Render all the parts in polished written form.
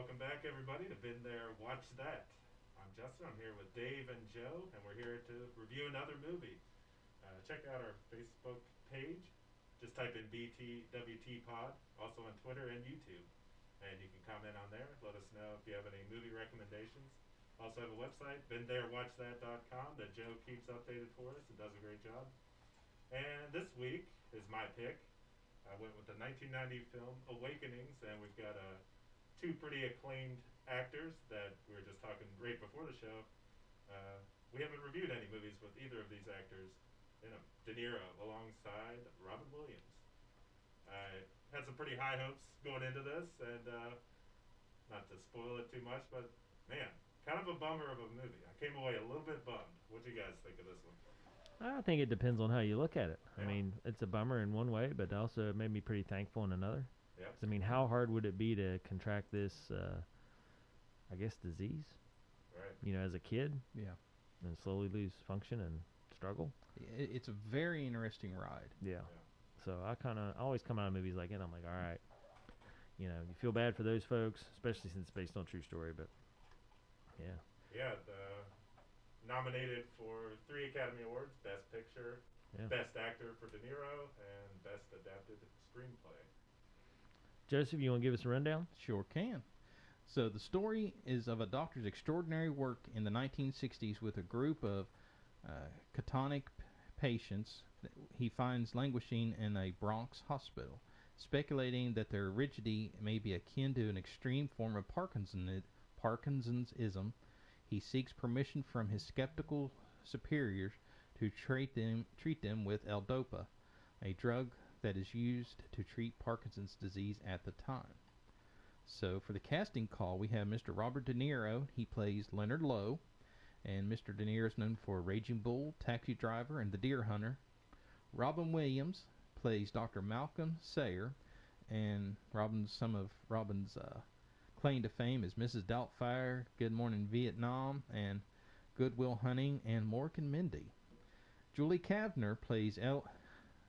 Welcome back, everybody, to Been There, Watch That. I'm Justin. I'm here with Dave and Joe, and we're here to review another movie. Check out our Facebook page. Just type in BTWT Pod, also on Twitter and YouTube. And you can comment on there. Let us know if you have any movie recommendations. Also have a website, BeenThereWatchThat.com, that Joe keeps updated for us and does a great job. And this week is my pick. I went with the 1990 film Awakenings, and we've got two pretty acclaimed actors that we were just talking right before the show. We haven't reviewed any movies with either of these actors in them. DeNiro alongside Robin Williams. I had some pretty high hopes going into this, and not to spoil it too much, but man, kind of a bummer of a movie. I came away a little bit bummed. What do you guys think of this one? I think it depends on how you look at it. Yeah. I mean, it's a bummer in one way, but also it made me pretty thankful in another. Yeah. 'Cause, I mean, how hard would it be to contract this, I guess, disease? Right. You know, as a kid, Yeah. and slowly lose function and struggle. It's a very interesting ride. Yeah. Yeah. So I always come out of movies like it. I'm like, all right, you know, you feel bad for those folks, especially since it's based on a true story. But yeah, Yeah, nominated for 3 Academy Awards: Best Picture, yeah. Best Actor for De Niro, and Best Adapted Screenplay. Joseph, you want to give us a rundown? Sure can. So the story is of a doctor's extraordinary work in the 1960s with a group of catonic patients that he finds languishing in a Bronx hospital. Speculating that their rigidity may be akin to an extreme form of Parkinsonism, he seeks permission from his skeptical superiors to treat them with L-Dopa, a drug that is used to treat Parkinson's disease at the time. So for the casting call, we have Mr. Robert De Niro. He plays Leonard Lowe, and Mr. De Niro is known for Raging Bull, Taxi Driver, and The Deer Hunter. Robin Williams plays Dr. Malcolm Sayer, and some of Robin's claim to fame is Mrs. Doubtfire, Good Morning Vietnam, and Good Will Hunting, and Mork and Mindy. Julie Kavner plays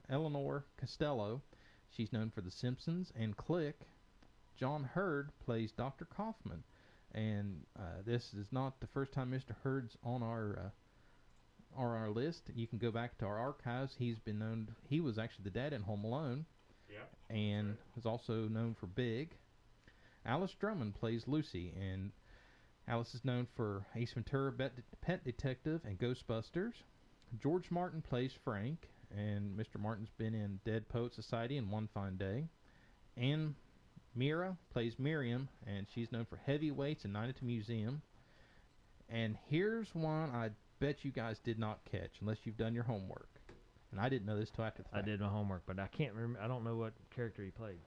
Eleanor Costello. She's known for The Simpsons and Click. John Hurd plays Dr. Kaufman, and this is not the first time Mr. Hurd's on our list. You can go back to our archives. He was actually the dad in Home Alone. Yeah. And is also known for Big. Alice Drummond plays Lucy, and Alice is known for Ace Ventura, Pet Detective, and Ghostbusters. George Martin plays Frank, and Mr. Martin's been in Dead Poet Society and One Fine Day. Anne Mira plays Miriam, and she's known for Heavyweights and Night at the Museum. And here's one I bet you guys did not catch unless you've done your homework. And I didn't know this till after the fact. I did my homework, but I can't remember. I don't know what character he played.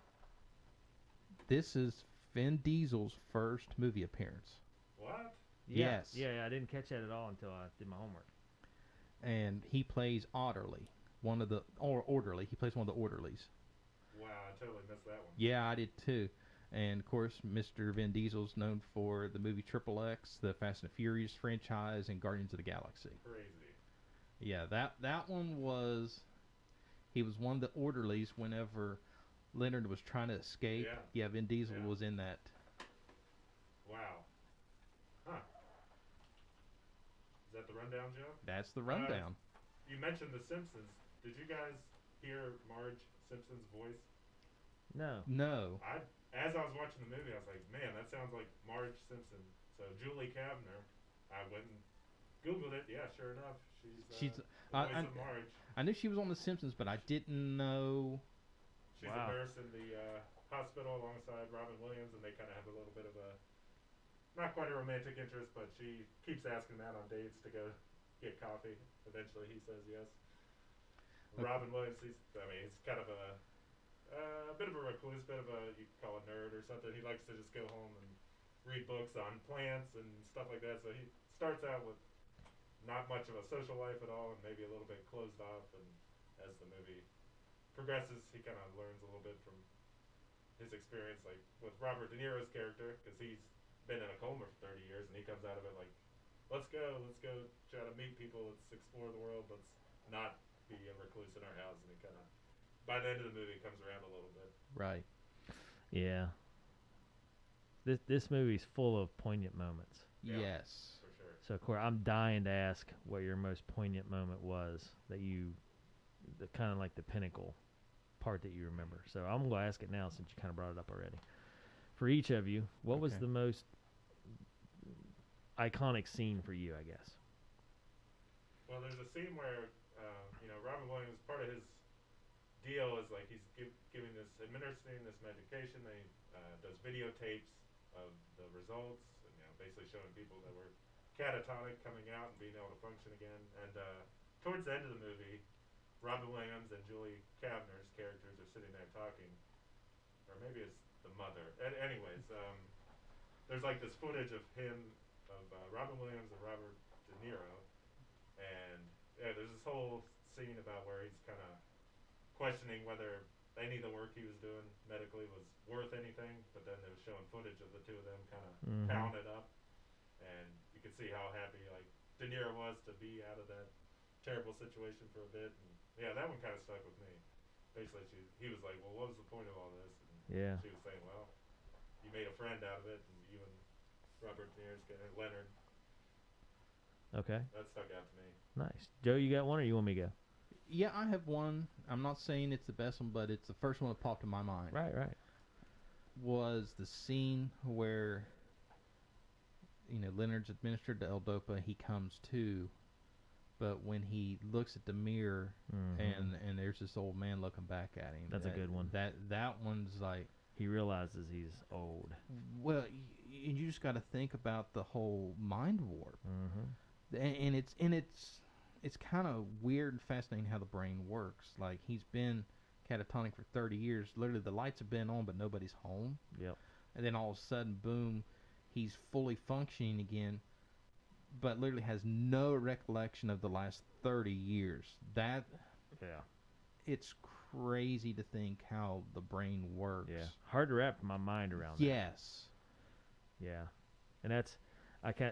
This is Vin Diesel's first movie appearance. What? Yes. Yeah, I didn't catch that at all until I did my homework. And he plays Orderly. He plays one of the orderlies. Wow, I totally missed that one. Yeah, I did too. And of course, Mr. Vin Diesel's known for the movie Triple X, the Fast and Furious franchise, and Guardians of the Galaxy. Crazy. Yeah, that one was... He was one of the orderlies whenever Leonard was trying to escape. Yeah. Vin Diesel Yeah. was in that. Wow. Huh. Is that the rundown, Joe? That's the rundown. You mentioned The Simpsons. Did you guys hear Marge Simpson's voice? No. No. As I was watching the movie, I was like, man, that sounds like Marge Simpson. So Julie Kavner, I went and Googled it. Yeah, sure enough, she's the voice of Marge. I knew she was on The Simpsons, but I didn't know. She's a nurse in the hospital alongside Robin Williams, and they kind of have a little bit of a, not quite a romantic interest, but she keeps asking him out on dates to go get coffee. Eventually, he says yes. Okay. Robin Williams, he's kind of a bit of a recluse, you could call a nerd or something. He likes to just go home and read books on plants and stuff like that. So he starts out with not much of a social life at all, and maybe a little bit closed off. And as the movie progresses, he kind of learns a little bit from his experience, like with Robert De Niro's character, because he's been in a coma for 30 years, and he comes out of it like, let's go try to meet people, let's explore the world, let's not be a recluse in our house. And he kind of, by the end of the movie, comes around a little bit. Right. Yeah. This movie's full of poignant moments. Yeah. Yes. For sure. So, Corey, I'm dying to ask what your most poignant moment was that the kind of like the pinnacle part that you remember. So I'm going to ask it now since you kind of brought it up already. For each of you, what was Okay. the most iconic scene for you, I guess? Well, there's a scene where, Robin Williams, part of his deal is like he's administering this medication. They does videotapes of the results, and basically showing people that were catatonic coming out and being able to function again. And towards the end of the movie, Robin Williams and Julie Kavner's characters are sitting there talking, or maybe it's the mother. Anyways, there's like this footage of Robin Williams and Robert De Niro, and there's this whole scene about where he's kind of questioning whether any of the work he was doing medically was worth anything, but then they were showing footage of the two of them kind of pounding it up, and you could see how happy like De Niro was to be out of that terrible situation for a bit. And that one kind of stuck with me. Basically, he was like, well, what was the point of all this? And she was saying, well, you made a friend out of it, and you and Robert De Niro's and Leonard. Okay. That stuck out to me. Nice. Joe, you got one, or you want me to go? Yeah, I have one. I'm not saying it's the best one, but it's the first one that popped in my mind. Right. Was the scene where, Leonard's administered to L-Dopa, he comes to, but when he looks at the mirror and there's this old man looking back at him. That's a good one. That one's like... He realizes he's old. Well, you just got to think about the whole mind warp. Mm-hmm. And it's kind of weird and fascinating how the brain works. Like, he's been catatonic for 30 years. Literally, the lights have been on, but nobody's home. Yep. And then all of a sudden, boom, he's fully functioning again, but literally has no recollection of the last 30 years. It's crazy to think how the brain works. Yeah. Hard to wrap my mind around that. Yes. Yeah. And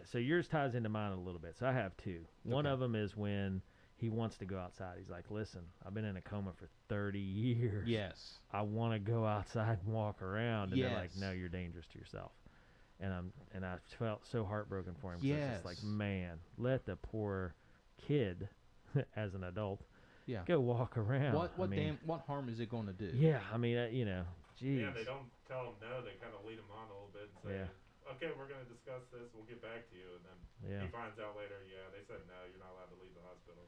so yours ties into mine a little bit. So I have two. One of them is when he wants to go outside. He's like, listen, I've been in a coma for 30 years. Yes. I want to go outside and walk around. And they're like, no, you're dangerous to yourself. And I felt so heartbroken for him. Yes. It's just like, man, let the poor kid, as an adult, go walk around. What harm is it going to do? Yeah, I mean, geez. Yeah, they don't tell him no. They kind of lead him on a little bit and say, okay, we're going to discuss this. We'll get back to you. And then he finds out later, they said, no, you're not allowed to leave the hospital.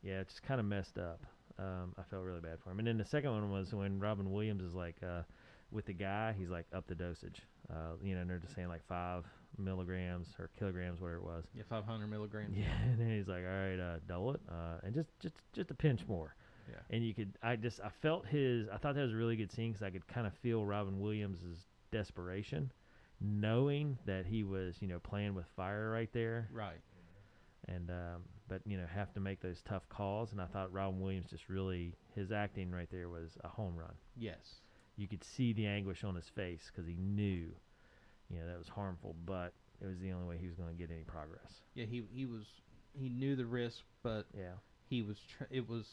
Yeah, it's just kind of messed up. I felt really bad for him. And then the second one was when Robin Williams is like, with the guy, he's like, up the dosage. And they're just saying like 5 milligrams or kilograms, whatever it was. Yeah, 500 milligrams. Yeah, and then he's like, all right, dole it. And just a pinch more. Yeah. And I thought that was a really good scene because I could kind of feel Robin Williams' desperation, knowing that he was, playing with fire right there. Right. And, but, have to make those tough calls. And I thought Robin Williams just really, his acting right there was a home run. Yes. You could see the anguish on his face because he knew, that was harmful, but it was the only way he was going to get any progress. Yeah, he knew the risk, but it was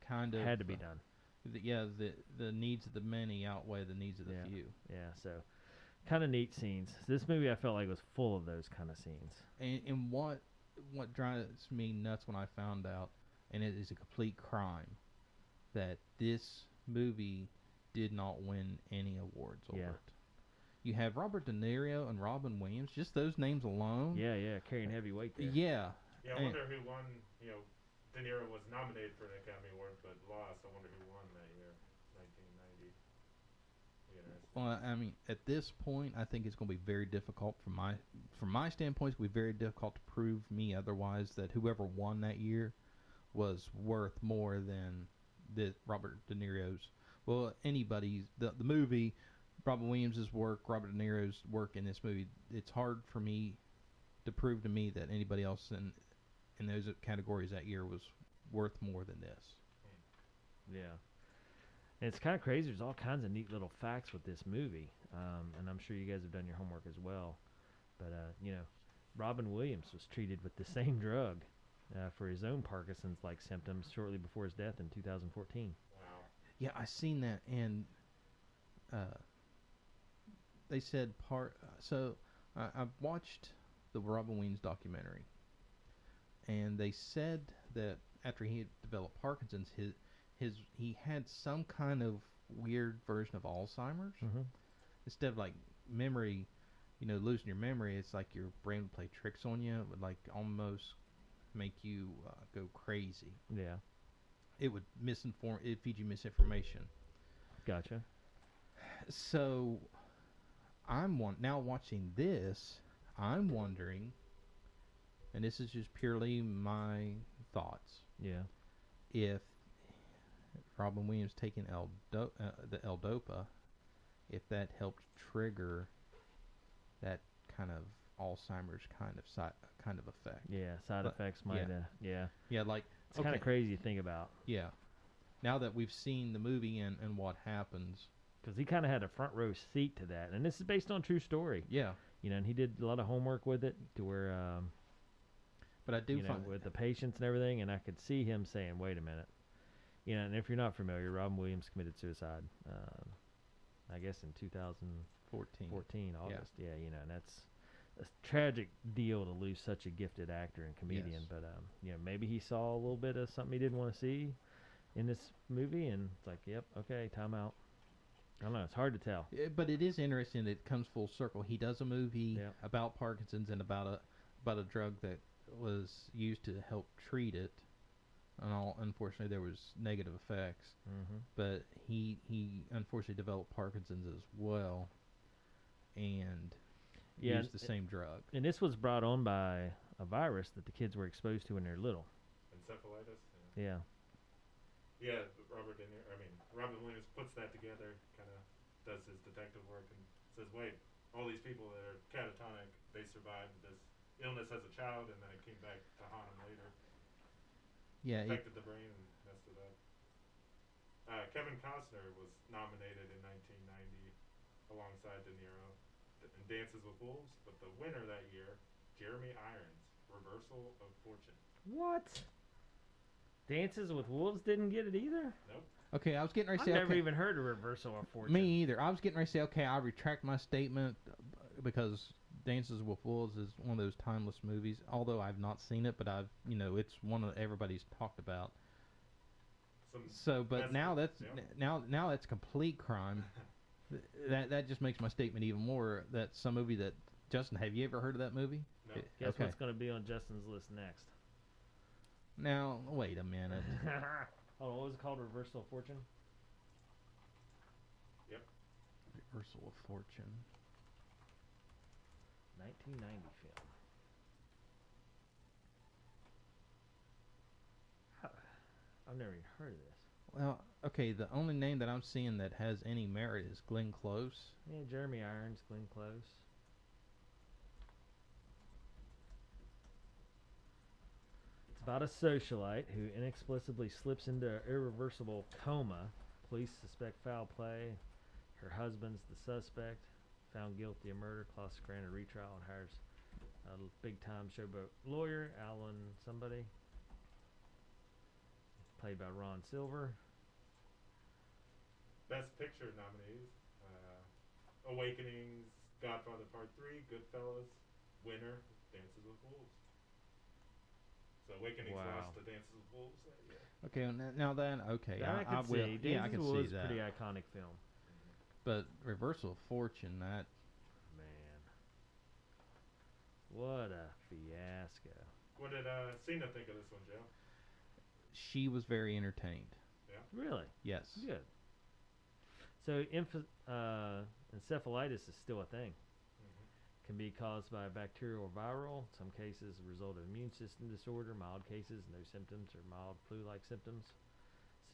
kind of... Had to be done. The needs of the many outweigh the needs of the few. Yeah, so kind of neat scenes. This movie I felt like was full of those kind of scenes. And what drives me nuts when I found out, and it is a complete crime, that this movie did not win any awards over it. You have Robert De Niro and Robin Williams, just those names alone. Yeah, carrying heavy weight there. Yeah. Yeah, I wonder who won. De Niro was nominated for an Academy Award, but lost. I wonder who won that year, 1990. Well, I mean, at this point, I think it's going to be very difficult from my standpoint. It's going to be very difficult to prove me otherwise that whoever won that year was worth more than the Robert De Niro's. Well, anybody's the movie, Robin Williams' work, Robert De Niro's work in this movie. It's hard for me to prove to me that anybody else in those categories that year was worth more than this. Yeah. And it's kind of crazy. There's all kinds of neat little facts with this movie, and I'm sure you guys have done your homework as well. But, Robin Williams was treated with the same drug for his own Parkinson's-like symptoms shortly before his death in 2014. Wow. Yeah, I seen that, and they said part. So I've watched the Robin Williams documentary, and they said that after he had developed Parkinson's, he had some kind of weird version of Alzheimer's. Mm-hmm. Instead of like memory, losing your memory, it's like your brain would play tricks on you. It would like almost make you go crazy. Yeah. It would it feed you misinformation. Gotcha. So now watching this, I'm wondering, and this is just purely my thoughts, Yeah. if Robin Williams taking the L-Dopa, if that helped trigger that kind of Alzheimer's kind of effect. Yeah. Side effects might. Yeah. Yeah, like It's kind of crazy to think about. Yeah. Now that we've seen the movie and what happens. Because he kind of had a front row seat to that. And this is based on true story. Yeah. And he did a lot of homework with it to where, but I do find with the patients and everything, and I could see him saying, wait a minute. And if you're not familiar, Robin Williams committed suicide, I guess in 2014, August. Yeah, and that's a tragic deal to lose such a gifted actor and comedian. Yes. But, maybe he saw a little bit of something he didn't want to see in this movie, and it's like, yep, okay, time out. I don't know, it's hard to tell. But it is interesting that it comes full circle. He does a movie Yep. about Parkinson's and about a drug that was used to help treat it, and unfortunately there was negative effects. Mm-hmm. But he unfortunately developed Parkinson's as well, and used the same drug. And this was brought on by a virus that the kids were exposed to when they're little. Encephalitis. Yeah. Yeah, Robin Williams puts that together, kind of does his detective work, and says, wait, all these people that are catatonic, they survived this illness as a child, and then it came back to haunt them later. Yeah, Affected the brain and messed it up. Kevin Costner was nominated in 1990 alongside DeNiro in Dances with Wolves, but the winner that year, Jeremy Irons, Reversal of Fortune. What? Dances with Wolves didn't get it either? Nope. Okay, I was getting ready to I've say. never Okay, even heard of Reversal of Fortune. me either. I was getting ready to say, okay, I retract my statement because Dances with Wolves is one of those timeless movies. Although I've not seen it, but it's one that everybody's talked about. But now that's now that's complete crime. That just makes my statement even more. That's some movie that Justin. Have you ever heard of that movie? No. Guess what's going to be on Justin's list next? Now wait a minute. Hold on, what was it called? Reversal of Fortune? Yep. Reversal of Fortune. 1990 film. I've never even heard of this. Well, okay, the only name that I'm seeing that has any merit is Glenn Close. Yeah, Jeremy Irons, Glenn Close. It's about a socialite who inexplicably slips into an irreversible coma. Police suspect foul play. Her husband's the suspect. Found guilty of murder. Klaus granted retrial and hires a big-time showboat lawyer, Alan somebody. Played by Ron Silver. Best Picture nominees: Awakenings, Godfather Part 3, Goodfellas. Winner: Dances with Wolves. So Awakenings lost to Dances with Wolves that year. Okay, now then, okay, That I could see. Yeah, I can see was a that. pretty iconic film. But Reversal of Fortune, that Man. What a fiasco. What did Cena think of this one, Joe? she was very entertained. Really? Yes. Good. So encephalitis is still a thing. Can be caused by a bacterial or viral. In some cases, a result of immune system disorder. Mild cases, no symptoms or mild flu-like symptoms.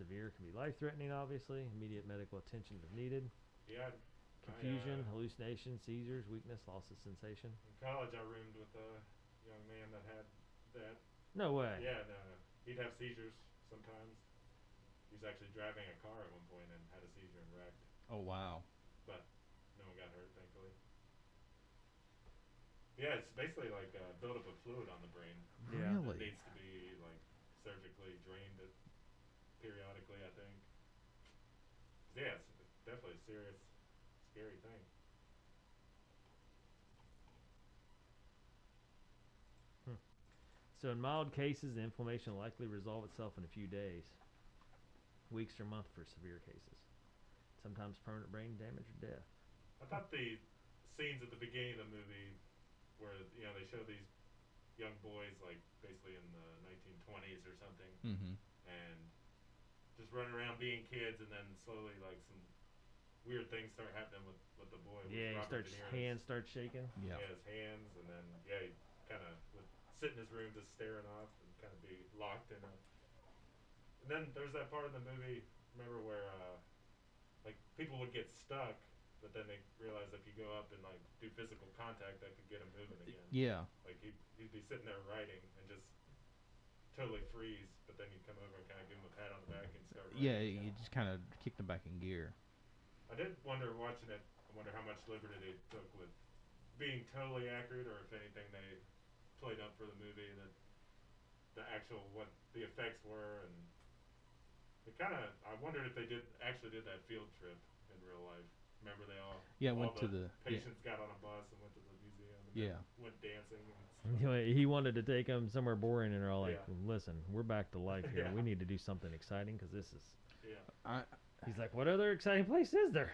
Severe can be life-threatening, obviously. Immediate medical attention if needed. Yeah. Confusion, hallucination, seizures, weakness, loss of sensation. In college, I roomed with a young man that had that. No way. Yeah, no. He'd have seizures sometimes. He was actually driving a car at one point and had a seizure and wrecked. Oh, wow. But no one got hurt, thankfully. Yeah, it's basically like a buildup of fluid on the brain. Yeah. It Really? needs to be like surgically drained periodically, I think. Yeah, it's definitely a serious, scary thing. So in mild cases, the inflammation will likely resolve itself in a few days, weeks or months for severe cases. Sometimes permanent brain damage or death. I thought the scenes at the beginning of the movie where, they show these young boys, like, basically in the 1920s or something, Mm-hmm. and just running around being kids, and then slowly, like, some weird things start happening with the boy. Yeah, Robert his De Niro's- hands start shaking. Yeah. his hands, and then, he kind of would sit in his room just staring off and kind of be locked in a... And then there's that part of the movie, remember, where, like, people would get stuck, but then they realized if you go up and, like, do physical contact, that could get them moving again. Yeah. Like, he'd be sitting there writing and just totally freeze, but then you'd come over and kind of give him a pat on the back and start writing. Yeah, again. you just kind of kicked them back in gear. I did wonder, watching it, I wonder how much liberty they took with being totally accurate, or if anything they played up for the movie, that the actual, what the effects were, and it kind of, I wondered if they actually did that field trip in real life. Remember they all, Went to the patients got on a bus and went to the museum, and Yeah. then went dancing and stuff. He wanted to take them somewhere boring, and they're all like, Yeah. "Listen, we're back to life here. Yeah. We need to do something exciting because this is." Yeah. He's like, "What other exciting place is there?"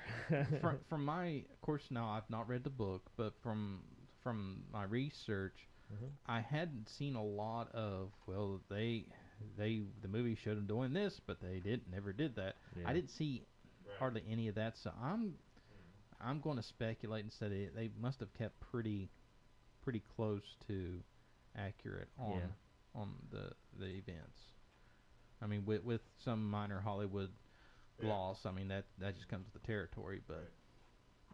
From my, of course, now I've not read the book, but from my research, Mhm. I hadn't seen a lot of, well, the movie showed them doing this, but they never did that. Yeah. I didn't see Right. hardly any of that, so I'm going to speculate and say they must have kept pretty close to accurate on the events. I mean, with some minor Hollywood Yeah. gloss, I mean that just comes with the territory, but.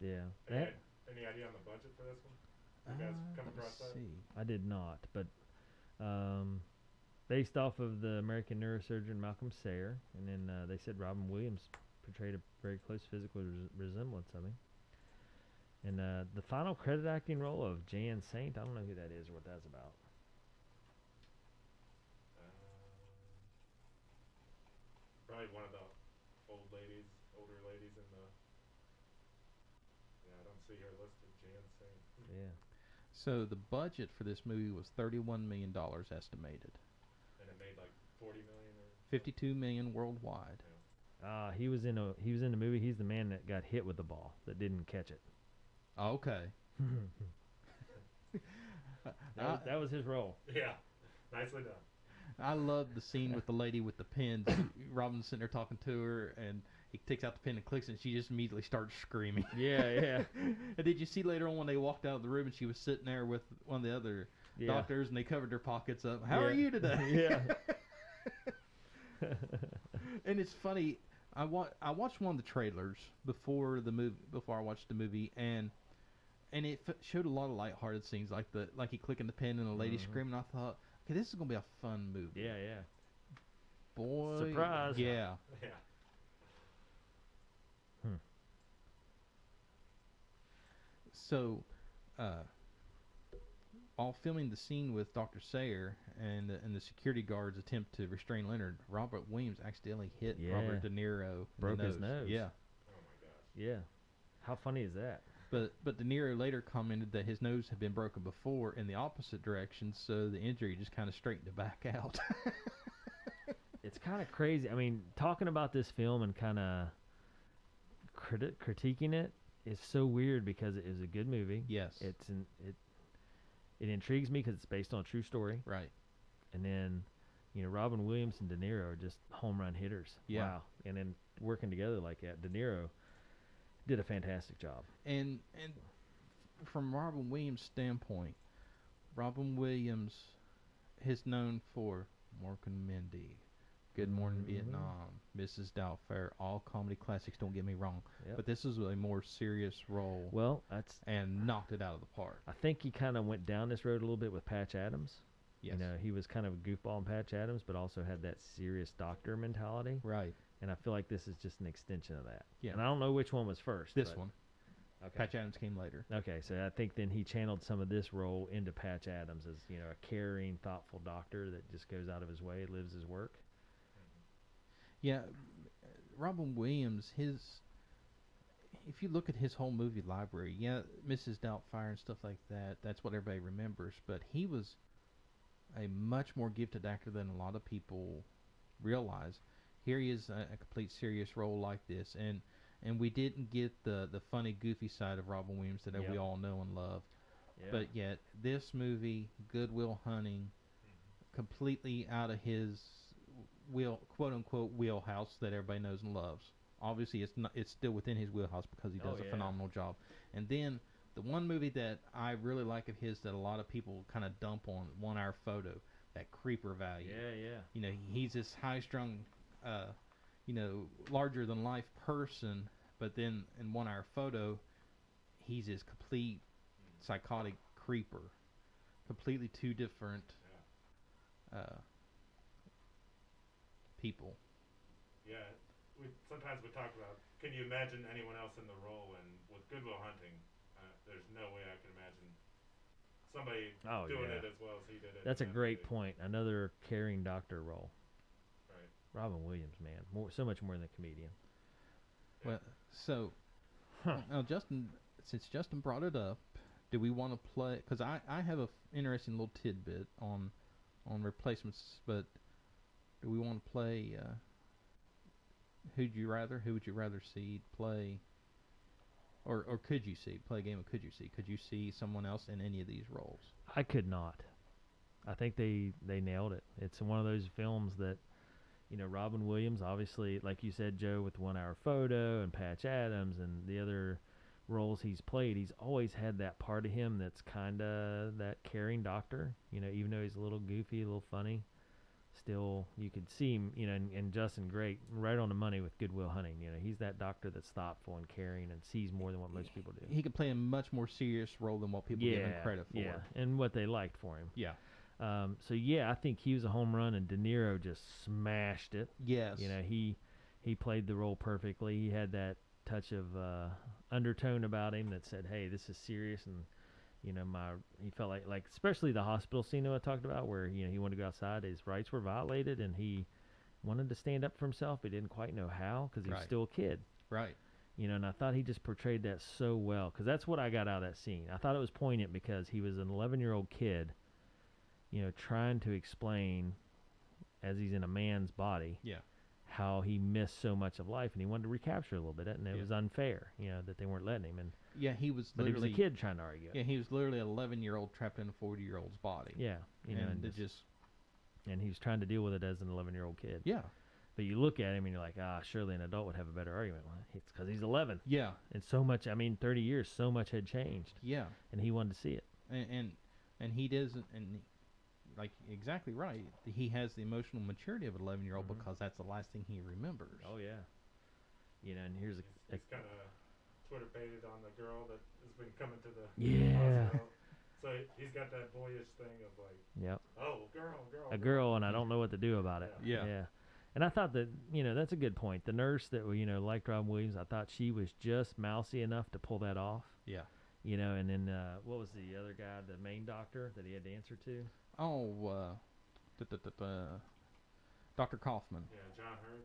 Right. Yeah. Any idea on the budget for this one? You guys come across Let's that? see. I did not, but based off of the American neurosurgeon Malcolm Sayer, and then they said Robin Williams portrayed a very close physical resemblance of him. And the final credit acting role of Jan Saint, I don't know who that is or what that's about. Probably one of the older ladies in the... Yeah, I don't see her listed, Jan Saint. Yeah. So the budget for this movie was $31 million estimated, And it made like 40 million or... 52 million worldwide. He was in the movie. He's the man that got hit with the ball that didn't catch it. Okay. That was his role. Yeah, nicely done. I love the scene with the lady with the pins. Robin's sitting there talking to her, and he takes out the pin and clicks it, and she just immediately starts screaming. Yeah. And did you see later on when they walked out of the room and she was sitting there with one of the other doctors, and they covered their pockets up? How are you today? Yeah. And it's funny. I watched one of the trailers before I watched the movie, and it showed a lot of lighthearted scenes, like he clicking the pin and the lady screaming. I thought, okay, this is gonna be a fun movie. Yeah. Boy, Surprise. Yeah. Yeah. So, while filming the scene with Dr. Sayer and the security guards attempt to restrain Leonard, Robert Williams accidentally hit Robert De Niro. Broke in the his nose. Yeah. Oh my gosh. Yeah. How funny is that? But De Niro later commented that his nose had been broken before in the opposite direction, so the injury just kind of straightened it back out. It's kind of crazy. I mean, talking about this film and kind of critiquing it is so weird because it is a good movie. Yes. It intrigues me because it's based on a true story. Right. And then, Robin Williams and De Niro are just home run hitters. Yeah. Wow. And then working together like that, De Niro did a fantastic job. And from Robin Williams' standpoint, Robin Williams is known for Mork and Mindy, Good Morning Vietnam, Mrs. Doubtfire, all comedy classics, don't get me wrong. Yep. But this is a more serious role. Well, and knocked it out of the park. I think he kind of went down this road a little bit with Patch Adams. Yes. He was kind of a goofball in Patch Adams, but also had that serious doctor mentality. Right. And I feel like this is just an extension of that. Yeah. And I don't know which one was first. This one. Okay. Patch Adams came later. Okay, so I think then he channeled some of this role into Patch Adams as, a caring, thoughtful doctor that just goes out of his way, lives his work. Yeah, Robin Williams, if you look at his whole movie library, Mrs. Doubtfire and stuff like that, that's what everybody remembers, but he was a much more gifted actor than a lot of people realize. Here he is a complete serious role like this, and we didn't get the funny, goofy side of Robin Williams that we Yep. all know and love. Yeah. But yet, this movie, Good Will Hunting, completely out of his quote unquote wheelhouse that everybody knows and loves. Obviously, it's still within his wheelhouse because he does a phenomenal job. And then the one movie that I really like of his that a lot of people kind of dump on, 1 Hour Photo, that creeper value. Yeah. You know, he's this high-strung, larger than life person, but then in 1 Hour Photo, he's this complete psychotic creeper. Completely two different people. Yeah, sometimes we talk about, can you imagine anyone else in the role? And with Good Will Hunting, there's no way I can imagine somebody doing it as well as he did it. That's a great movie. point. Another caring doctor role. Right. Robin Williams, man, so much more than a comedian. Yeah. Well, so now Justin, since Justin brought it up, do we want to play? Because I have a interesting little tidbit on replacements, but do we want to play? Who would you rather see play? Or could you see play a game of Could You See? Could you see someone else in any of these roles? I could not. I think they nailed it. It's one of those films that, Robin Williams, obviously, like you said, Joe, with 1 Hour Photo and Patch Adams and the other roles he's played, he's always had that part of him that's kind of that caring doctor. Even though he's a little goofy, a little funny, still you could see him. And Justin, great, right on the money with Good Will Hunting. He's that doctor that's thoughtful and caring and sees more than what most people do. He could play a much more serious role than what people give him credit for. Yeah, and what they liked for him. Yeah. So I think he was a home run, and DeNiro just smashed it. Yes. He played the role perfectly. He had that touch of undertone about him that said, "Hey, this is serious," and he felt like especially the hospital scene that I talked about, where he wanted to go outside, his rights were violated, and he wanted to stand up for himself, but didn't quite know how because he was still a kid. Right. And I thought he just portrayed that so well, because that's what I got out of that scene. I thought it was poignant because he was an 11-year-old kid, trying to explain, as he's in a man's body, how he missed so much of life, and he wanted to recapture a little bit of it, and it was unfair, that they weren't letting him. And he was but he literally was a kid trying to argue. Yeah, he was literally an 11-year-old trapped in a 40-year-old's body. Yeah, and he was trying to deal with it as an 11-year-old kid. Yeah. But you look at him and you're like, surely an adult would have a better argument. Well, it's because he's 11. Yeah. And so much, 30 years, so much had changed. Yeah. And he wanted to see it. And he doesn't, and like exactly right. He has the emotional maturity of an 11-year-old because that's the last thing he remembers. Oh yeah. And here's he's kind of Twitter baited on the girl that has been coming to the hospital. So he's got that boyish thing of like, oh, girl. A girl, and I don't know what to do about it. Yeah. And I thought that, that's a good point. The nurse that, liked Robin Williams, I thought she was just mousy enough to pull that off. Yeah. And then, what was the other guy, the main doctor that he had to answer to? Oh, Dr. Kaufman. Yeah, John Hurd.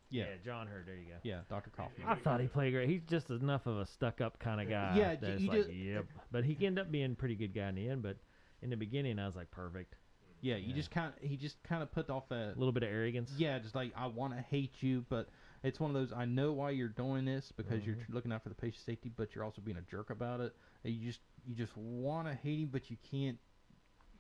Yeah, John Hurd, there you go. Yeah, Dr. Kaufman. I thought he played great. He's just enough of a stuck-up kind of guy. Yeah, that's yep. But he ended up being a pretty good guy in the end, but in the beginning, I was like, perfect. Yeah, he just kind of put off a little bit of arrogance. Yeah, just like, I want to hate you, but it's one of those, I know why you're doing this because you're looking out for the patient's safety, but you're also being a jerk about it. And you just want to hate him, but you can't.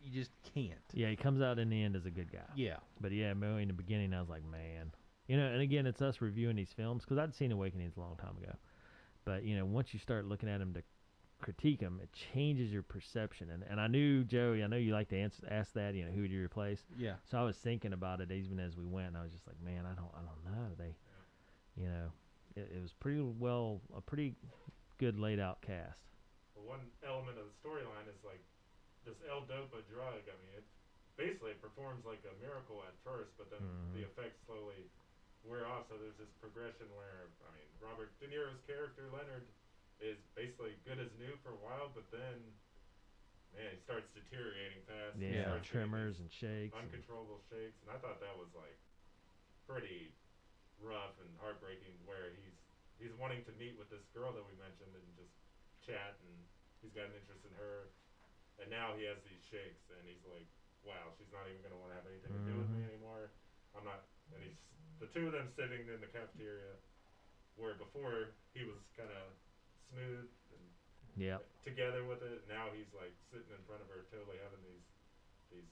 You just can't. Yeah, he comes out in the end as a good guy. Yeah. But in the beginning, I was like, man. And again, it's us reviewing these films, because I'd seen Awakenings a long time ago. But, once you start looking at them to critique them, it changes your perception. And I knew, Joey, I know you like to ask that, who would you replace? Yeah. So I was thinking about it even as we went, and I was just like, man, I don't know. It was a pretty good laid out cast. Well, one element of the storyline is like this L-Dopa drug. I mean, it performs like a miracle at first, but then the effects slowly wear off. So there's this progression where, Robert De Niro's character Leonard is basically good as new for a while, but then, man, he starts deteriorating fast. Yeah, tremors and shakes. Uncontrollable shakes. And I thought that was like pretty rough and heartbreaking, where he's wanting to meet with this girl that we mentioned and just chat, and he's got an interest in her, and now he has these shakes, and he's like wow, she's not even going to want to have anything to do with me anymore. I'm not, and the two of them sitting in the cafeteria, where before he was kind of smooth and together with it. Now he's like sitting in front of her, totally having these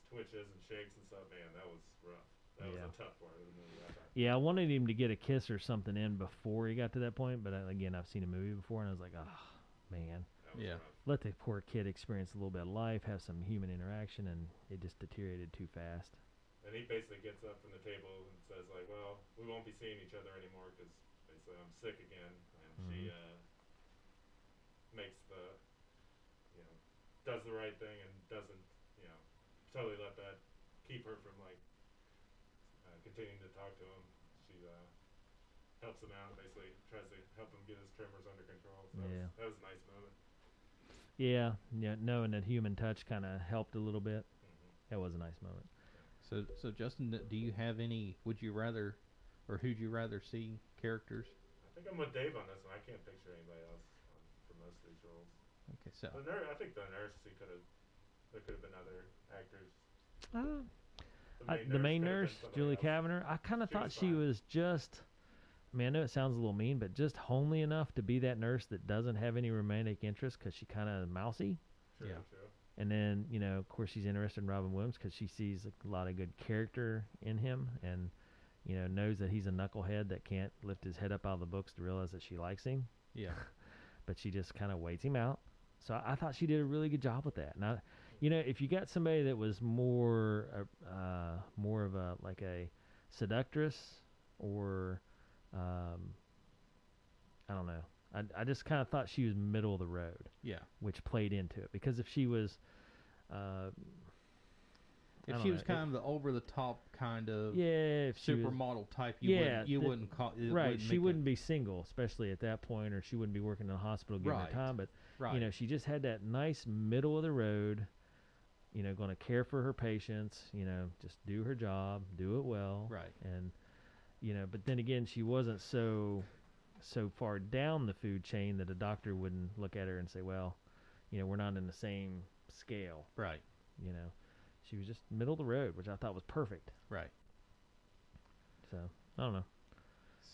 twitches and shakes and stuff. Man, that was rough. That was a tough part of the movie, I thought. Yeah, I wanted him to get a kiss or something in before he got to that point, but again, I've seen a movie before, and I was like, oh, man. Yeah. Rough. Let the poor kid experience a little bit of life, have some human interaction, and it just deteriorated too fast. And he basically gets up from the table and says, like, well, we won't be seeing each other anymore because basically I'm sick again. And she makes does the right thing and doesn't, totally let that keep her from, like, continuing to talk to him. She helps him out, basically tries to help him get his tremors under control. So that was a nice moment. Yeah, knowing that human touch kind of helped a little bit. That was a nice moment. So Justin, do you have any? Would you rather, or who'd you rather see characters? I think I'm with Dave on this one. I can't picture anybody else for most of these roles. Okay, so I think the nurse. There could have been other actors. The main nurse, Julie Kavanaugh. I kind of thought she was just. I mean, I know it sounds a little mean, but just homely enough to be that nurse that doesn't have any romantic interest because she kind of mousy. True. And then, of course, she's interested in Robin Williams because she sees a lot of good character in him and, knows that he's a knucklehead that can't lift his head up out of the books to realize that she likes him. Yeah. But she just kind of waits him out. So I thought she did a really good job with that. Now, if you got somebody that was more of a seductress or, I don't know. I just kind of thought she was middle of the road. Yeah. Which played into it. Because if she was... if she was kind of the over-the-top kind of if supermodel type, you wouldn't call it. Right. She wouldn't be single, especially at that point, or she wouldn't be working in a hospital giving her time. But, she just had that nice middle of the road, going to care for her patients, just do her job, do it well. Right. And, but then again, she wasn't so far down the food chain that a doctor wouldn't look at her and say, well, we're not in the same scale. Right. She was just middle of the road, which I thought was perfect. Right. So, I don't know.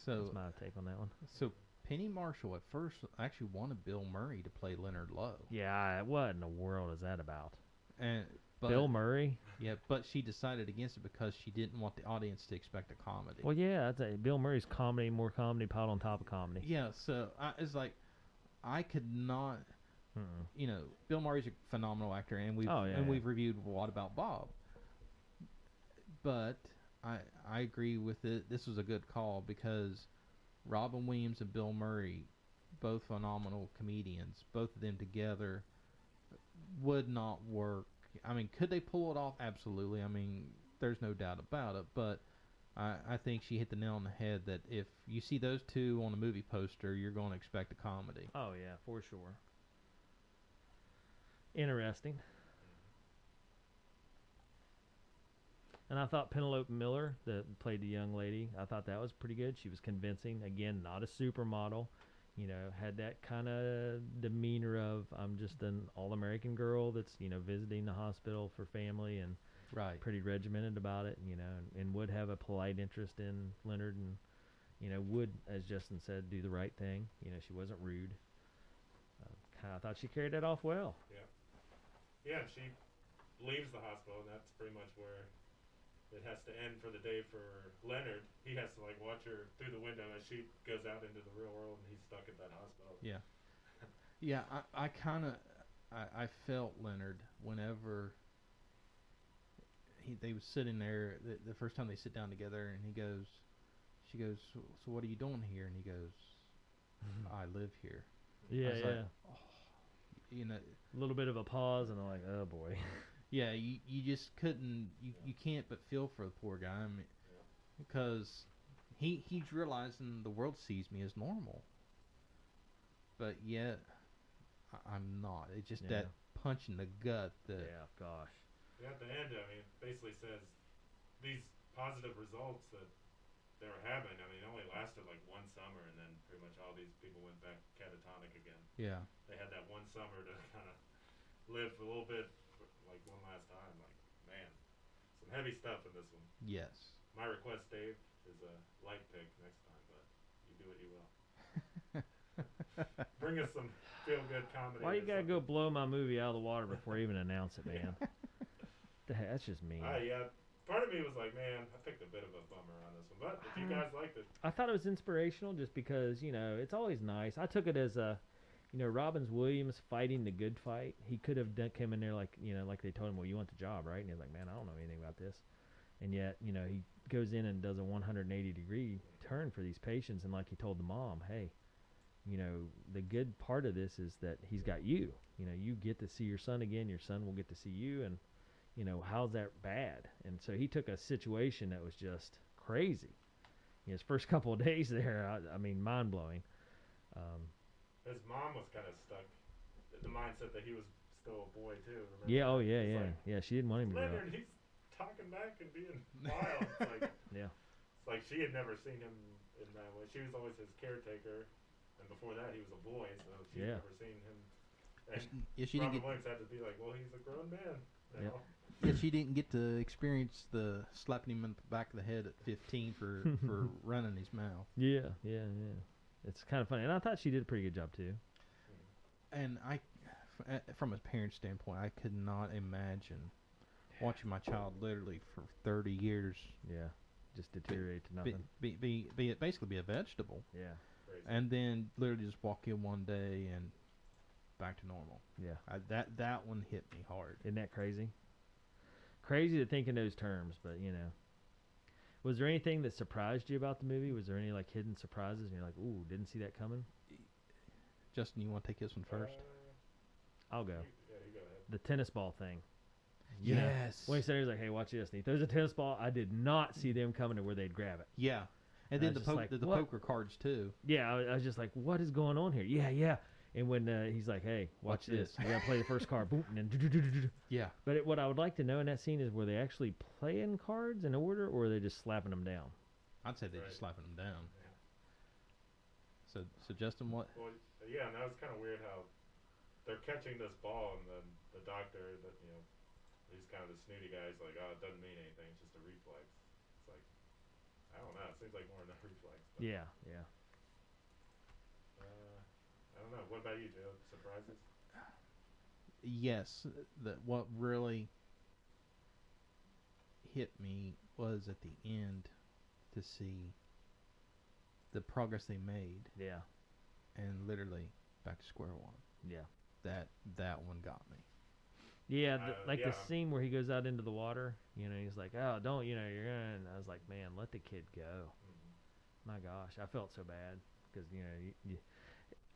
So that's my take on that one. So Penny Marshall at first actually wanted Bill Murray to play Leonard Lowe. Yeah, what in the world is that about? But Bill Murray? Yeah, but she decided against it because she didn't want the audience to expect a comedy. Well, yeah, Bill Murray's more comedy piled on top of comedy. Yeah, so it's like I could not. Bill Murray's a phenomenal actor, and we've reviewed What About Bob. But I agree with it. This was a good call because Robin Williams and Bill Murray, both phenomenal comedians, both of them together would not work. I mean, could they pull it off? Absolutely. I mean, there's no doubt about it. But I think she hit the nail on the head that if you see those two on a movie poster, you're going to expect a comedy. Oh, yeah, for sure. Interesting. And I thought Penelope Miller, that played the young lady, I thought that was pretty good. She was convincing. Again, not a supermodel. Had that kind of demeanor of I'm just an all-American girl that's, visiting the hospital for family and pretty regimented about it, and would have a polite interest in Leonard and, would, as Justin said, do the right thing. She wasn't rude. I thought she carried that off well. Yeah, she leaves the hospital, and that's pretty much where it has to end for the day for Leonard. He has to watch her through the window as she goes out into the real world, and he's stuck at that hospital. Yeah. Yeah, I felt Leonard whenever they was sitting there the first time they sit down together, and she goes, so what are you doing here? And he goes, I live here. Yeah, like, oh, a little bit of a pause, and I'm like, oh boy. Yeah, you just couldn't, you can't but feel for the poor guy. I mean, because he's realizing the world sees me as normal, but yet I'm not. It's just that punch in the gut. Yeah, gosh. Yeah, at the end, I mean, it basically says these positive results that they were having, I mean, it only lasted like one summer, and then pretty much all these people went back catatonic again. Yeah. They had that one summer to kind of live a little bit, like one last time. Like, man, heavy stuff in this one. Yes. My request, Dave, is a light pick next time, but you do what you will. Bring us some feel-good comedy. Why you or gotta go something. blow my movie out of the water before you even announce it, man? That's just mean. Yeah. Part of me was like, man, I picked a bit of a bummer on this one, but if you guys liked it, I thought it was inspirational just because, it's always nice. I took it as a, Robbins Williams fighting the good fight. He could have came in there like, like they told him, well, you want the job, right? And he's like, man, I don't know anything about this. And yet, he goes in and does a 180-degree turn for these patients. And like he told the mom, hey, the good part of this is that he's got you. You get to see your son again. Your son will get to see you. And, how's that bad? And so he took a situation that was just crazy. His first couple of days there, I mean, mind-blowing. his mom was kind of stuck in the mindset that he was still a boy too. Remember Yeah, that? oh yeah, It's yeah. like, Yeah, she didn't want him to grow up. Leonard, he's talking back and being wild. It's like, Yeah. it's like she had never seen him in that way. She was always his caretaker, and before that he was a boy, so she Yeah. had never seen him. And Yeah, she didn't Robin get. Williams had to be like, well, he's a grown man. You Yep. know? Yeah, she didn't get to experience the slapping him in the back of the head at 15 for running his mouth. Yeah, yeah, yeah. It's kind of funny, and I thought she did a pretty good job too. And from a parent standpoint, I could not imagine watching my child literally for 30 years Yeah, just deteriorate to nothing. basically be a vegetable, Yeah, Crazy. and then literally just walk in one day and back to normal. yeah. That one hit me hard. Isn't that crazy? Crazy to think in those terms, but Was there anything that surprised you about the movie? Was there any like hidden surprises, and you're like, "Ooh, didn't see that coming"? Justin, you want to take this one first? I'll go. Yeah, you go ahead. The tennis ball thing. You know, Yes. when he said, he was like, "Hey, watch this," and he throws a tennis ball. I did not see them coming to where they'd grab it. Yeah. And I then was the just like, the what? poker cards too. Yeah, I was just like, "What is going on here?" Yeah, yeah. And when he's like, "Hey, watch this. You gotta play the first card." Boom, and then. Yeah. But what I would like to know in that scene is, were they actually playing cards in order, or were they just slapping them down? I'd say they're Right. just slapping them down. Yeah. So Justin, what? Well, yeah, and that was kind of weird how they're catching this ball, and then the doctor, that he's kind of the snooty guy. He's like, "Oh, it doesn't mean anything. It's just a reflex." It's like, I don't know. It seems like more than a reflex. But, Yeah, yeah. I don't know. What about you, Joe? Surprises? Yes, what really hit me was at the end to see the progress they made, Yeah, and literally back to square one. yeah. That one got me. Yeah, the yeah. scene where he goes out into the water, he's like, "Oh, don't, you're gonna," and I was like, man, let the kid go. Mm-hmm. My gosh, I felt so bad because,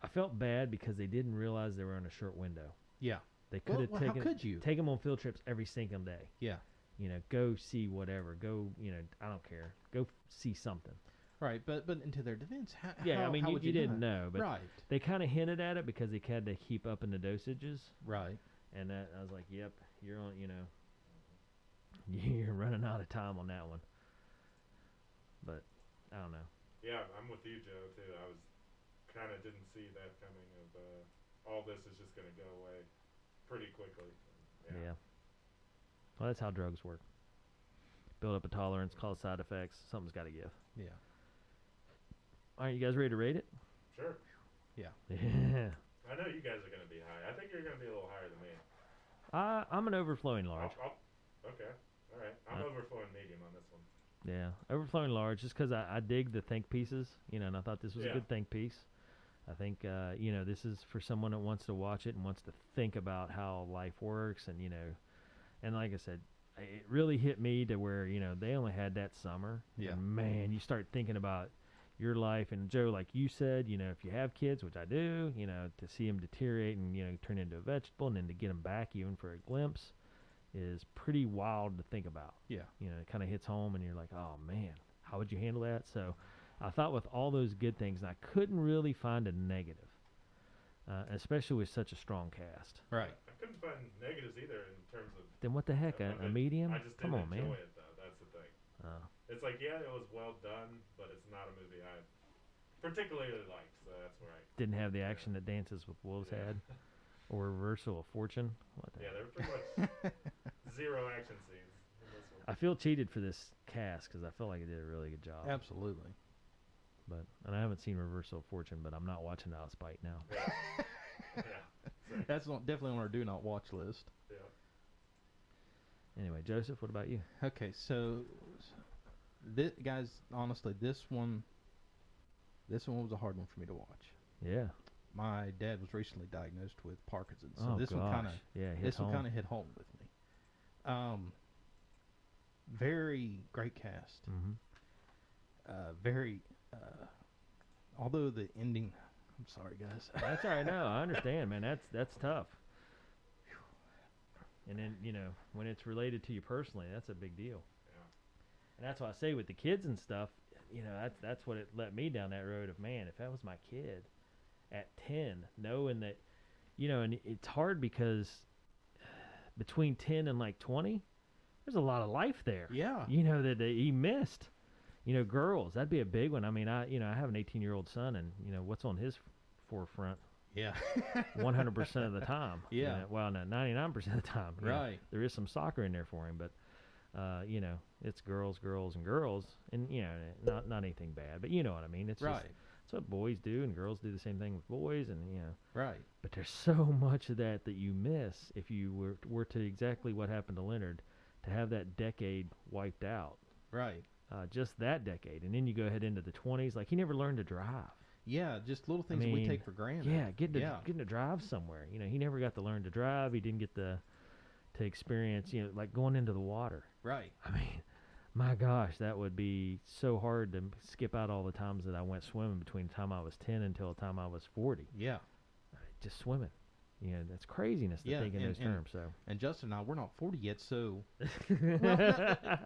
I felt bad because they didn't realize they were in a short window. Yeah. They could have how taken could you? take them on field trips every single day. Yeah. Go see whatever. Go, I don't care. Go see something. Right, but into their defense, Yeah, how, I mean, how you would you didn't know, but right. they kind of hinted at it because they had to keep up in the dosages. Right. And that, I was like, yep, you're on, you're running out of time on that one. But I don't know. Yeah, I'm with you, Joe, too. I was kind of didn't see that coming of all this is just going to go away pretty quickly. Yeah. Well, that's how drugs work. Build up a tolerance, cause side effects. Something's got to give. Yeah. All right, you guys ready to rate it? Sure. Yeah. I know you guys are going to be high. I think you're going to be a little higher than me. I'm an overflowing large. Okay. All right. I'm overflowing medium on this one. Yeah, overflowing large, just because I dig the think pieces, and I thought this was a good think piece. I think, this is for someone that wants to watch it and wants to think about how life works, and, and like I said, it really hit me to where, they only had that summer. Yeah. And man, you start thinking about your life, and Joe, like you said, if you have kids, which I do, to see them deteriorate and, turn into a vegetable, and then to get them back even for a glimpse is pretty wild to think about. Yeah. It kind of hits home, and you're like, oh man, how would you handle that? So I thought with all those good things, and I couldn't really find a negative, especially with such a strong cast. Right. I couldn't find negatives either in terms of. Then what the heck, a medium? I just Come didn't on, man. enjoy it, though. That's the thing. It's like, yeah, it was well done, but it's not a movie I particularly liked, so that's where I... Didn't have the action that Dances with Wolves had, or Reversal of Fortune. What the Yeah, there were pretty much zero action scenes in this one. I feel cheated for this cast because I feel like it did a really good job. Absolutely. And I haven't seen Reversal of Fortune, but I'm not watching it out of spite now. Yeah. Yeah. That's definitely on our do not watch list. Yeah. Anyway, Joseph, what about you? Okay, so guys, honestly, this one was a hard one for me to watch. Yeah. My dad was recently diagnosed with Parkinson's, so Oh, this one kind of hit home. hit home with me. Very great cast. Very, although the ending, I'm sorry, guys. That's all right. No, I understand, man. That's tough. And then, when it's related to you personally, that's a big deal. Yeah. And that's why I say with the kids and stuff, that's what it let me down that road of, man, if that was my kid at 10, knowing that, and it's hard because between 10 and like 20, there's a lot of life there. Yeah. That he missed. Girls, that'd be a big one. I mean, I have an 18-year-old son, and what's on his forefront? Yeah. 100% of the time. Yeah. Well, no, 99% of the time. Right. There is some soccer in there for him, but it's girls, and not anything bad, but you know what I mean. It's right. Just, it's what boys do, and girls do the same thing with boys, and Right. But there's so much of that you miss if you were to exactly what happened to Leonard, to have that decade wiped out. Right. Just that decade, and then you go ahead into the 20s. Like, he never learned to drive. Yeah, just little things that we take for granted. Yeah, getting to drive somewhere. He never got to learn to drive. He didn't get to experience, like going into the water. Right. I mean, my gosh, that would be so hard to skip out all the times that I went swimming between the time I was 10 until the time I was 40. Yeah. Just swimming. That's craziness to think in those terms. So. And Justin and I, we're not 40 yet, so.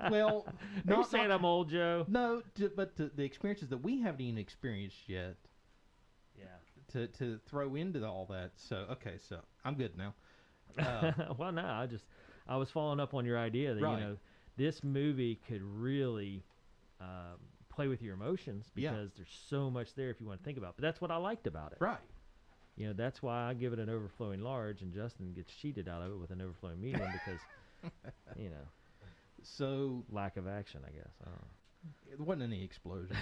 Well, not saying I'm old, Joe. No, but the experiences that we haven't even experienced yet. Yeah. To throw into all that. So okay, so I'm good now. Well, no, I was following up on your idea that right. This movie could really play with your emotions because there's so much there if you want to think about it. But that's what I liked about it. Right. That's why I give it an overflowing large, and Justin gets cheated out of it with an overflowing medium because, So lack of action, I guess. I don't know. It wasn't any explosions.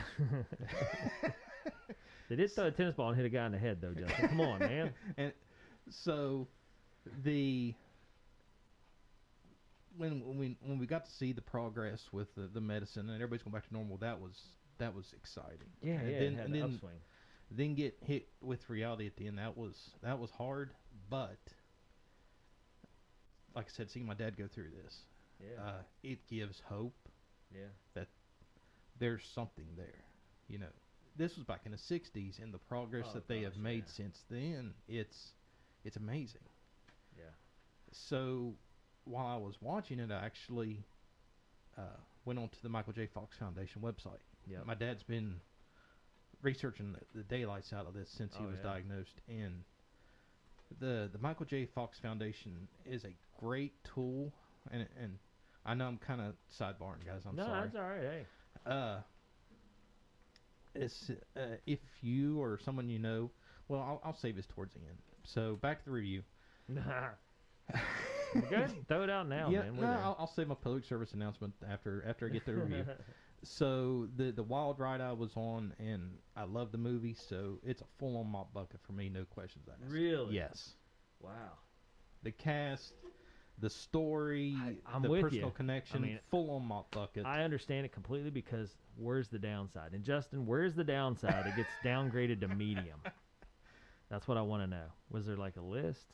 They did throw a tennis ball and hit a guy in the head, though, Justin. Come on, man. And so when we got to see the progress with the medicine and everybody's going back to normal, that was exciting. Yeah, and it had an upswing. Then get hit with reality at the end. That was hard, but like I said, seeing my dad go through this, it gives hope. Yeah, that there's something there. This was back in the '60s, and the progress that they have made since then, it's amazing. Yeah. So while I was watching it, I actually went onto the Michael J. Fox Foundation website. Yeah. My dad's been researching the daylights out of this since he was diagnosed, and the Michael J. Fox Foundation is a great tool, and I know I'm kind of sidebarring, guys. I'm sorry. No, that's all right. Hey. It's if you or someone you know, well, I'll save this towards the end. So back to the review. Good. Throw it out now, man. I'll save my public service announcement after I get the review. So the wild ride I was on, and I love the movie, so it's a full-on mop bucket for me, no questions asked. Really? Yes. Wow. The cast, the story, I'm the with personal you. connection, full-on mop bucket. I understand it completely because where's the downside? And Justin, where's the downside? It gets downgraded to medium. That's what I want to know. Was there like a list?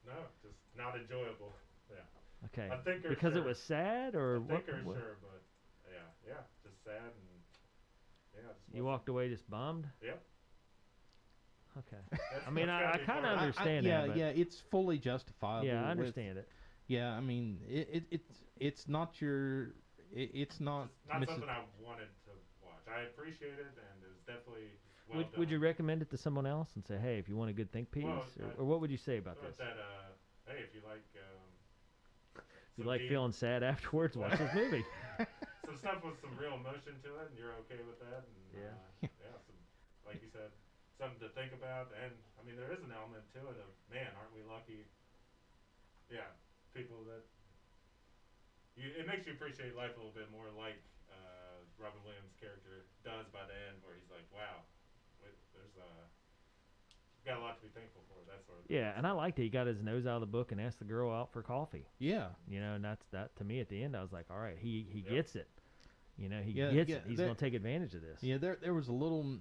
No, just not enjoyable. Yeah. Okay. I think because it was sad, or I what? think sure, but yeah, just sad and You walked away just bummed? Yep. Okay. I mean, I kind of understand that. Yeah, it's fully justifiable. Yeah, I understand it. Yeah, I mean, it's not your, it's not. Something I wanted to watch. I appreciate it, and it was definitely well done. Would you recommend it to someone else and say, hey, if you want a good think piece, or what would you say about this? Hey, if you like. You like feeling sad afterwards? Watch this movie. Some stuff with some real emotion to it, and you're okay with that. And, some, like you said, something to think about. And I mean, there is an element to it of, man, aren't we lucky? Yeah, people that it makes you appreciate life a little bit more, like Robin Williams' character does by the end, where he's like, wow, there's got a lot to be thankful for, that sort of thing. Yeah, and I liked it. He got his nose out of the book and asked the girl out for coffee. Yeah. You know, and that to me at the end, I was like, all right, he Yep. gets it. You know, he gets it. He's going to take advantage of this. Yeah, there was a little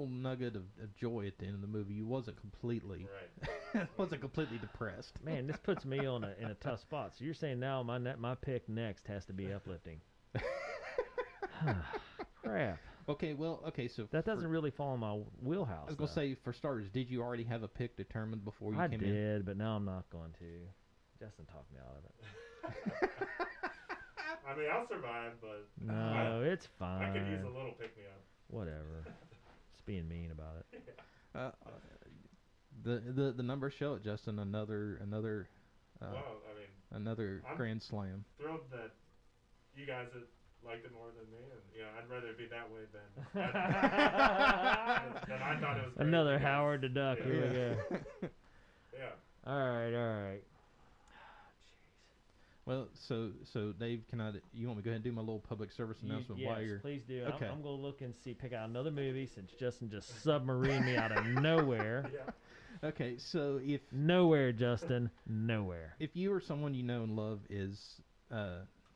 nugget of joy at the end of the movie. You wasn't completely depressed. Man, this puts me in a tough spot. So you're saying now my pick next has to be uplifting. Crap. So that doesn't really fall in my wheelhouse. I was gonna say, for starters, did you already have a pick determined before you came in? I did, but now I'm not going to. Justin talked me out of it. I mean, I'll survive, but no, it's fine. I could use a little pick me up. Whatever. Just being mean about it. The numbers show it, Justin. Another Well, I mean, another I'm grand slam. Thrilled that you guys have liked it more than me, and I'd rather it be that way than I thought it was. Great. Another Howard the Duck. Yeah. Here we go. Yeah. All right. Well, so Dave, you want me to go ahead and do my little public service announcement while you're... Yes, please do. Okay. I'm going to look and pick out another movie since Justin just submarined me out of nowhere. Yeah. Okay, so if... Nowhere, Justin. Nowhere. If you or someone you know and love is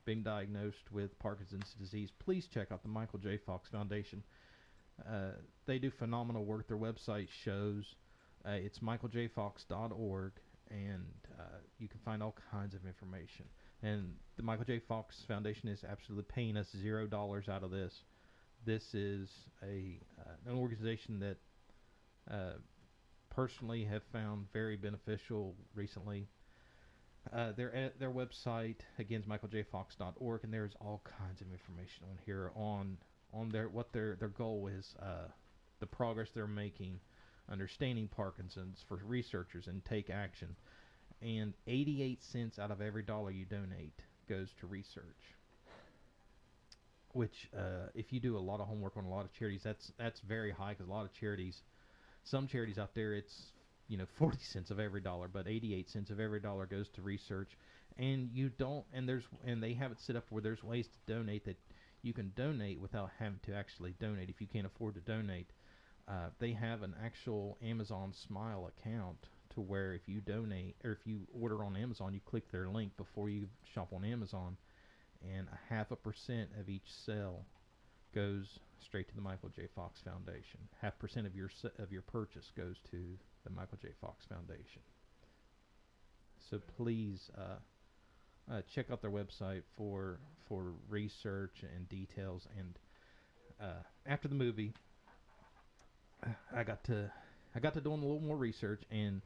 being diagnosed with Parkinson's disease, please check out the Michael J. Fox Foundation. They do phenomenal work. Their website shows. It's michaeljfox.org, and you can find all kinds of information. And the Michael J. Fox Foundation is absolutely paying us $0 out of this. This is an organization that personally have found very beneficial recently. Their website again is michaeljfox.org, and there's all kinds of information on here on what their goal is, the progress they're making, understanding Parkinson's for researchers, and take action. And 88 cents out of every dollar you donate goes to research. Which, if you do a lot of homework on a lot of charities, that's very high, because a lot of charities, some charities out there, it's 40 cents of every dollar, but 88 cents of every dollar goes to research. And they have it set up where there's ways to donate that you can donate without having to actually donate if you can't afford to donate. They have an actual Amazon Smile account to where if you donate, or if you order on Amazon, you click their link before you shop on Amazon, and 0.5% of each sale goes straight to the Michael J. Fox Foundation. 0.5% of your purchase goes to the Michael J. Fox Foundation. So please check out their website for research and details. And after the movie, I got to doing a little more research, and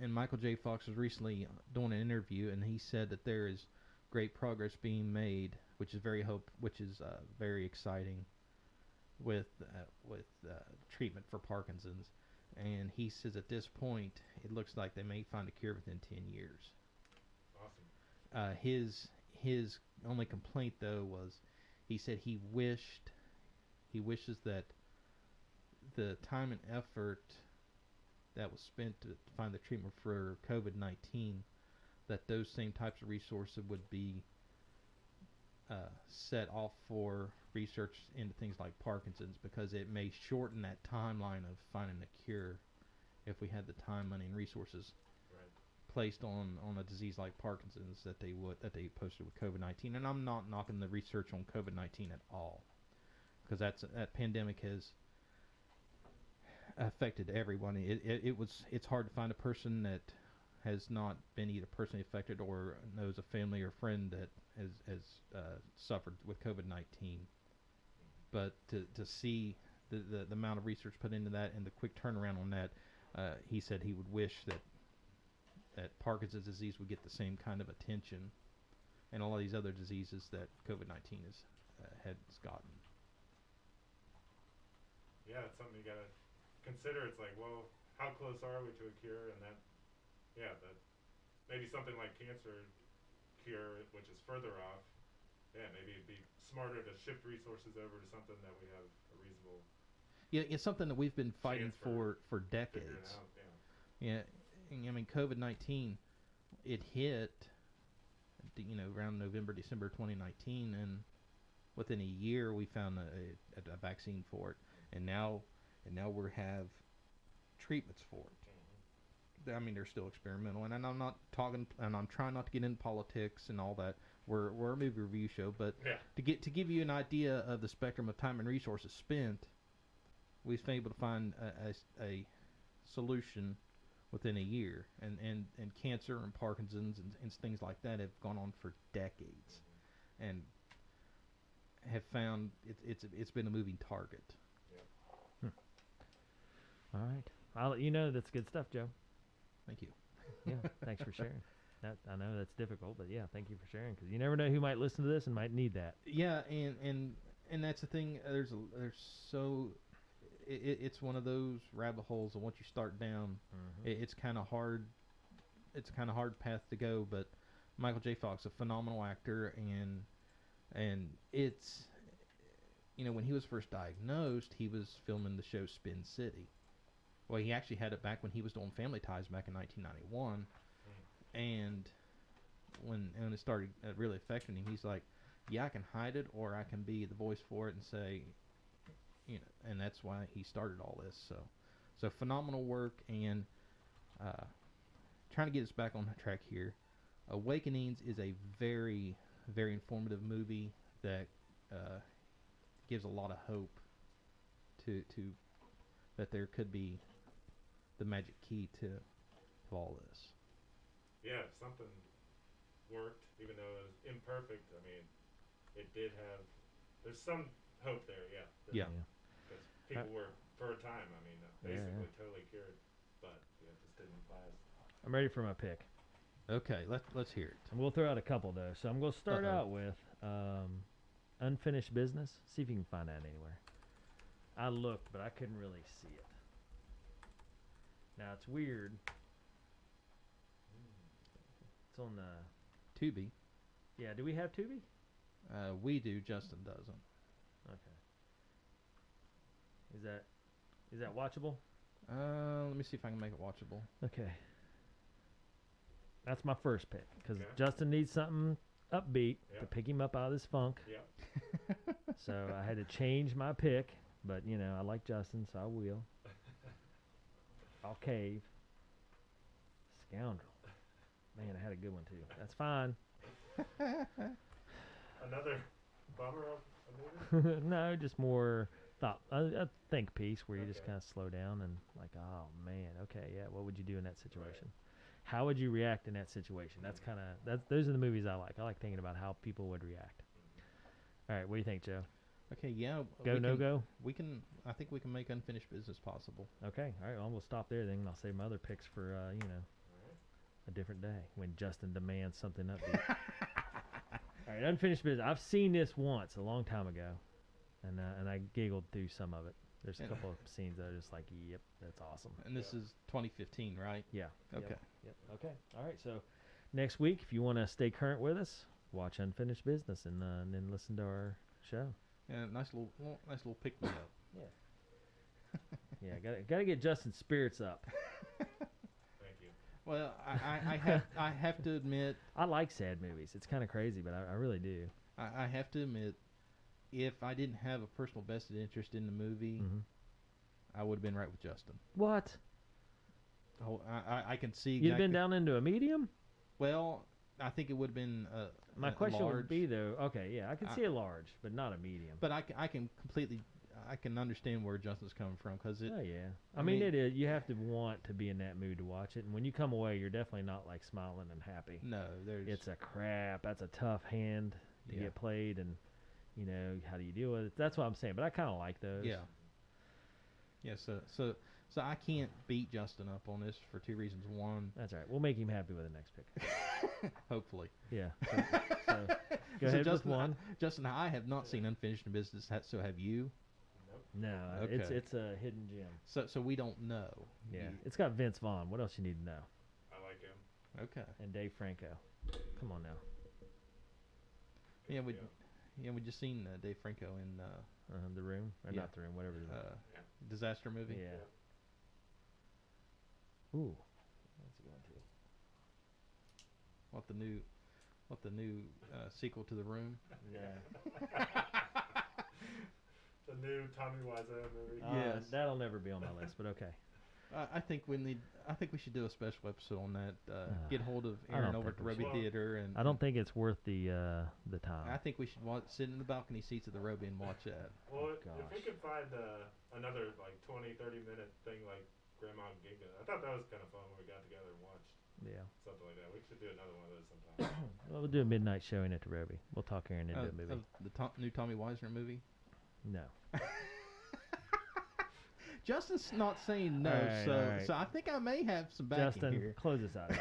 Michael J. Fox was recently doing an interview, and he said that there is great progress being made, which is very exciting with treatment for Parkinson's. And he says at this point, it looks like they may find a cure within 10 years. Awesome. His only complaint, though, was he said he wishes that the time and effort that was spent to find the treatment for COVID-19, that those same types of resources would be set off for research into things like Parkinson's, because it may shorten that timeline of finding a cure if we had the time, money, and resources placed on a disease like Parkinson's that they posted with COVID-19. And I'm not knocking the research on COVID-19 at all, because that pandemic has affected everyone. It's hard to find a person that has not been either personally affected or knows a family or friend that has suffered with COVID-19. But to see the amount of research put into that and the quick turnaround on that, he said he would wish that Parkinson's disease would get the same kind of attention, and all of these other diseases that COVID-19 has gotten. Yeah, it's something you gotta consider. It's like, well, how close are we to a cure? And that maybe something like cancer cure, which is further off. Yeah, maybe it'd be smarter to shift resources over to something that we have a reasonable. Yeah, it's something that we've been fighting for decades. Out, yeah, I mean, COVID-19, it hit around November, December 2019, and within a year we found a vaccine for it, and now we have treatments for it. I mean, they're still experimental, and I'm not talking, and I'm trying not to get into politics and all that. We're a movie review show, but to give you an idea of the spectrum of time and resources spent, we've been able to find a solution within a year, and cancer and Parkinson's and things like that have gone on for decades, and have found it's been a moving target. All right, I'll let you know. That's good stuff, Joe. Thank you. Yeah, thanks for sharing. I know that's difficult, but yeah, thank you for sharing, because you never know who might listen to this and might need that. Yeah, and that's the thing. It's one of those rabbit holes, and once you start down, it's kind of hard. It's a kind of hard path to go. But Michael J. Fox, a phenomenal actor, and it's, when he was first diagnosed, he was filming the show Spin City. Well, he actually had it back when he was doing Family Ties back in 1991. And when it started really affecting him, he's like, yeah, I can hide it, or I can be the voice for it and say, and that's why he started all this. So phenomenal work, and trying to get us back on track here. Awakenings is a very, very informative movie that gives a lot of hope to that there could be the magic key to all this. Yeah, if something worked, even though it was imperfect, I mean, it did have. There's some hope there, yeah. Yeah. Because people were, for a time, I mean, basically totally cured, but it just didn't last. I'm ready for my pick. Okay, let's hear it. And we'll throw out a couple, though. So I'm going to start out with Unfinished Business. See if you can find that anywhere. I looked, but I couldn't really see it. Now, it's weird. It's on the Tubi. Yeah, do we have Tubi? We do. Justin doesn't. Okay. Is that watchable? Let me see if I can make it watchable. Okay. That's my first pick, because Justin needs something upbeat to pick him up out of this funk. Yeah. So I had to change my pick, but I like Justin, so I will. I'll cave. Scoundrel. Man, I had a good one too. That's fine. Another bummer of a movie? No, just more thought. A think piece where you just kind of slow down and like, oh man, okay, yeah. What would you do in that situation? Right. How would you react in that situation? That's kind of those are the movies I like. I like thinking about how people would react. All right, what do you think, Joe? Okay, yeah. Go. I think we can make Unfinished Business possible. Okay, all right. Well, we'll stop there then. And I'll save my other picks for a different day when Justin demands something upbeat. All right, Unfinished Business. I've seen this once a long time ago, and I giggled through some of it. There's a couple of scenes that are just like, yep, that's awesome. And this is 2015, right? Yeah. Okay. Yep. Okay. All right. So next week, if you want to stay current with us, watch Unfinished Business and then listen to our show. Yeah, nice little pick me up. Yeah. Yeah. Gotta get Justin's spirits up. Thank you. Well, I have to admit, I like sad movies. It's kind of crazy, but I really do. I have to admit, if I didn't have a personal vested interest in the movie, I would have been right with Justin. What? Oh, I can see. You'd been down into a medium? Well, I think it would have been my question large. would be though. Okay, yeah, I can see a large, but not a medium. But I can understand where Justin's coming from, because it. Oh yeah, I mean it is. You have to want to be in that mood to watch it, and when you come away, you're definitely not like smiling and happy. No, it's a crap. That's a tough hand to get played, and how do you deal with it? That's what I'm saying. But I kind of like those. Yeah. Yeah. So I can't beat Justin up on this for two reasons. One. That's all right. We'll make him happy with the next pick. Hopefully. Yeah. So go ahead Justin, with one. Justin, I have not seen Unfinished Business. So have you? No, okay. It's a hidden gem. So we don't know. Yeah, it's got Vince Vaughn. What else you need to know? I like him. Okay. And Dave Franco. Come on now. Yeah, we just seen Dave Franco in The Room, or not The Room, whatever it is. Disaster movie. Yeah. Ooh, that's a good one too. What, the new what the new sequel to The Room. Yeah. The new Tommy Wiseau movie. Yes. That'll never be on my list, but okay. I think we should do a special episode on that. Get hold of I Aaron don't over at think the we Roby should. Theater, and I don't think it's worth the time. I think we should sit in the balcony seats of the Roby and watch that. Well, if we gosh. could find another like 20, 30-minute thing like Grandma Giga, I thought that was kind of fun when we got together and watched Yeah. something like that. We should do another one of those sometime. Well, we'll do a midnight showing at the Roby. We'll talk Aaron into a movie. Of the new Tommy Wiseau movie. No. Justin's not saying no, All right, so all right. so I think I may have some backing Justin, here. close us out.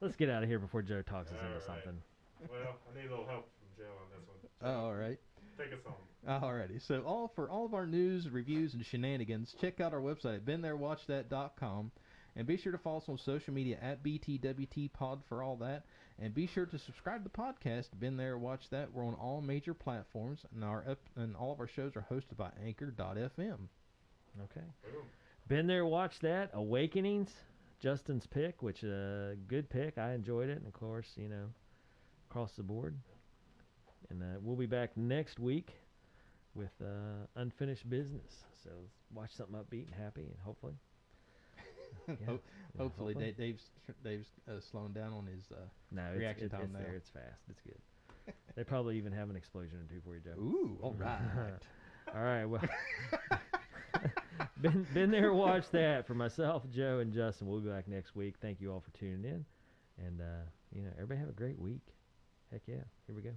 Let's get out of here before Joe talks us into All right. something. Well, I need a little help from Joe on this one. Oh, all right. Take us home. Alrighty. So for all of our news, reviews, and shenanigans, check out our website at beentherewatchthat.com. And be sure to follow us on social media at BTWTPod for all that. And be sure to subscribe to the podcast, Been There, Watch That. We're on all major platforms, and and all of our shows are hosted by Anchor.fm. Okay. Boom. Been there, watched that. Awakenings, Justin's pick, which good pick. I enjoyed it, and of course, across the board. And we'll be back next week with unfinished business. So watch something upbeat and happy, and hopefully. Hopefully, Dave's slowing down on his No, reaction it's time now. there. It's fast. It's good. They probably even have an explosion or two for you, Joe. Ooh, all right. All right. Well, been there, watch that. For myself, Joe, and Justin, we'll be back next week. Thank you all for tuning in, and everybody have a great week. Heck yeah. Here we go.